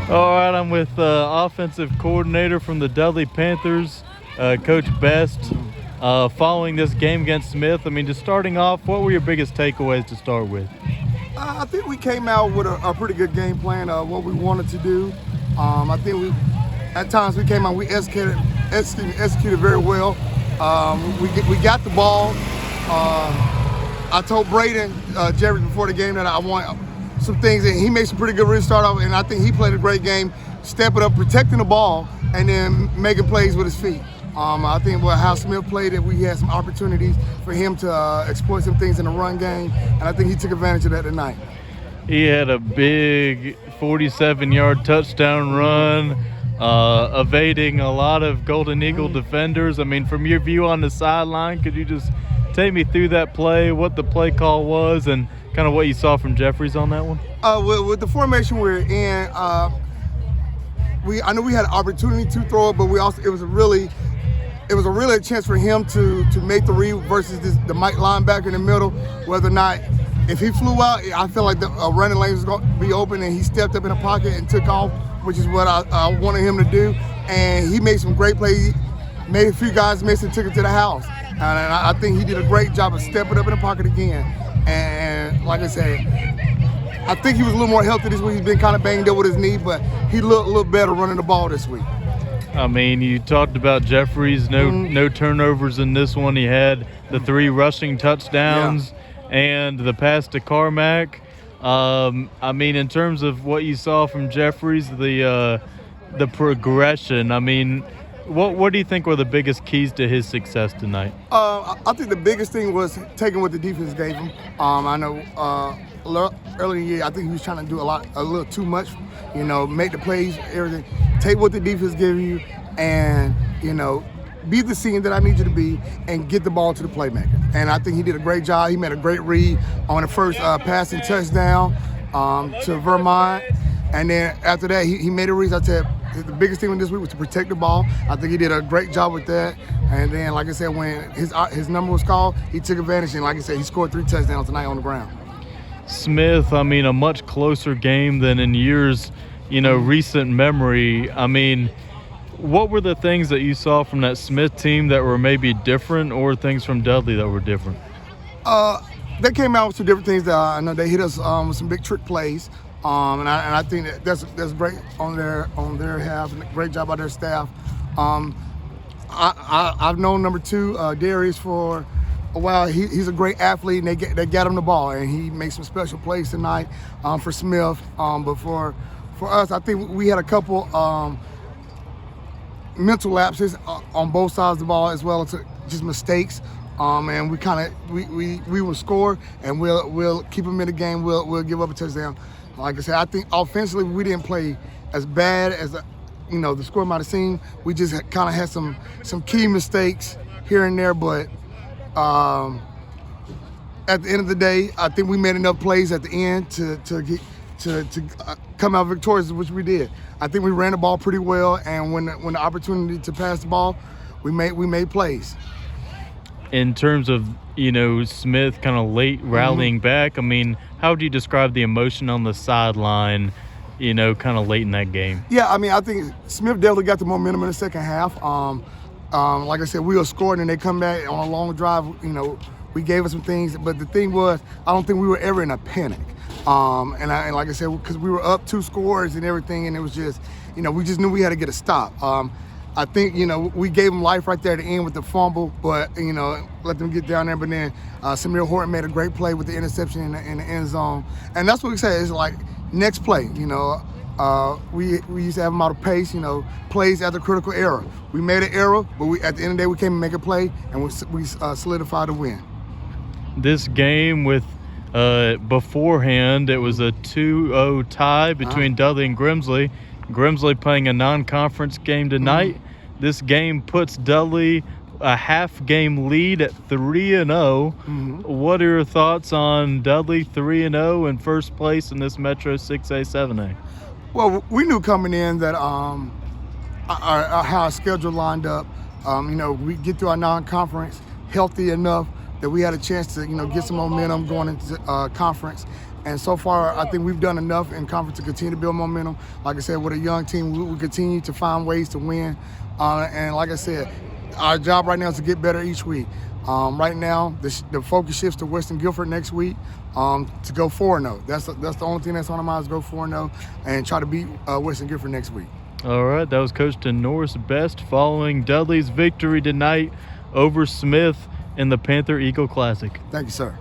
All right, I'm with offensive coordinator from the Dudley Panthers, Coach Best. Following this game against Smith, I mean, just starting off, what were your biggest takeaways to start with? I think we came out with a pretty good game plan of what we wanted to do. I think at times we came out, we executed very well. We got the ball. I told Braden Jerry before the game that I want some things, and he made some pretty good restart off, and I think he played a great game, stepping up, protecting the ball, and then making plays with his feet. I think how Smith played it, we had some opportunities for him to exploit some things in the run game, and I think he took advantage of that tonight. He had a big 47-yard touchdown run, evading a lot of Golden Eagle defenders. I mean, from your view on the sideline, could you just take me through that play, what the play call was, and kind of what you saw from Jeffries on that one? With the formation we're in, I knew we had an opportunity to throw it, but it was a really a chance for him to make the read versus the Mike linebacker in the middle. Whether or not, if he flew out, I feel like the running lane was going to be open, and he stepped up in the pocket and took off, which is what I wanted him to do. And he made some great plays, made a few guys miss and took it to the house. And I think he did a great job of stepping up in the pocket again. And like I said, I think he was a little more healthy this week. He's been kind of banged up with his knee, but he looked a little better running the ball this week. I mean, you talked about Jeffries, no turnovers in this one. He had the 3 rushing touchdowns and the pass to Carmack. I mean, in terms of what you saw from Jeffries, the progression, I mean, what do you think were the biggest keys to his success tonight? I think the biggest thing was taking what the defense gave him. I know early in the year, I think he was trying to do a little too much, make the plays, everything. Take what the defense gave you and, be the senior that I need you to be and get the ball to the playmaker. And I think he did a great job. He made a great read on the first passing touchdown to Vermont. And then after that, he made a read. I said the biggest thing this week was to protect the ball. I think he did a great job with that. And then, like I said, when his number was called, he took advantage. And like I said, he scored 3 touchdowns tonight on the ground. Smith, I mean, a much closer game than in years, recent memory. I mean, what were the things that you saw from that Smith team that were maybe different, or things from Dudley that were different? They came out with some different things. That I know they hit us with some big trick plays. And I think that's great on their half, and a great job by their staff. I've known number 2, Darius, for a while. He's a great athlete, and they got him the ball, and he made some special plays tonight for Smith. But for us, I think we had a couple mental lapses on both sides of the ball, as well as just mistakes. And we will score, and we'll keep them in the game. We'll give up a touchdown. Like I said, I think offensively we didn't play as bad as the score might have seemed. We just kind of had some key mistakes here and there, but at the end of the day, I think we made enough plays at the end to come out victorious, which we did. I think we ran the ball pretty well, and when the opportunity to pass the ball, we made plays. In terms of, Smith kind of late rallying back, I mean, how would you describe the emotion on the sideline, kind of late in that game? Yeah, I mean, I think Smith definitely got the momentum in the second half. Like I said, we were scoring, and they come back on a long drive. We gave us some things, but the thing was, I don't think we were ever in a panic. And like I said, because we were up 2 scores and everything, and it was just, we just knew we had to get a stop. I think, we gave them life right there at the end with the fumble, but, let them get down there. But then Samir Horton made a great play with the interception in the end zone. And that's what we say, it's like next play, we used to have them out of pace, plays at the critical error. We made an error, but at the end of the day, we came and make a play, and we solidified the win. This game with beforehand, it was a 2-0 tie between Dudley and Grimsley. Grimsley playing a non-conference game tonight. This game puts Dudley a half-game lead at 3-0. What are your thoughts on Dudley 3-0 in first place in this Metro 6A, 7A? Well, we knew coming in that how our schedule lined up. We get through our non-conference healthy enough that we had a chance to, get some momentum going into conference. And so far, I think we've done enough in conference to continue to build momentum. Like I said, with a young team, we continue to find ways to win. And like I said, our job right now is to get better each week. Right now, the focus shifts to Western Guilford next week to go 4-0. That's the only thing that's on our mind is go 4-0 and try to beat Western Guilford next week. All right, that was Coach Denorris Best following Dudley's victory tonight over Smith in the Panther Eagle Classic. Thank you, sir.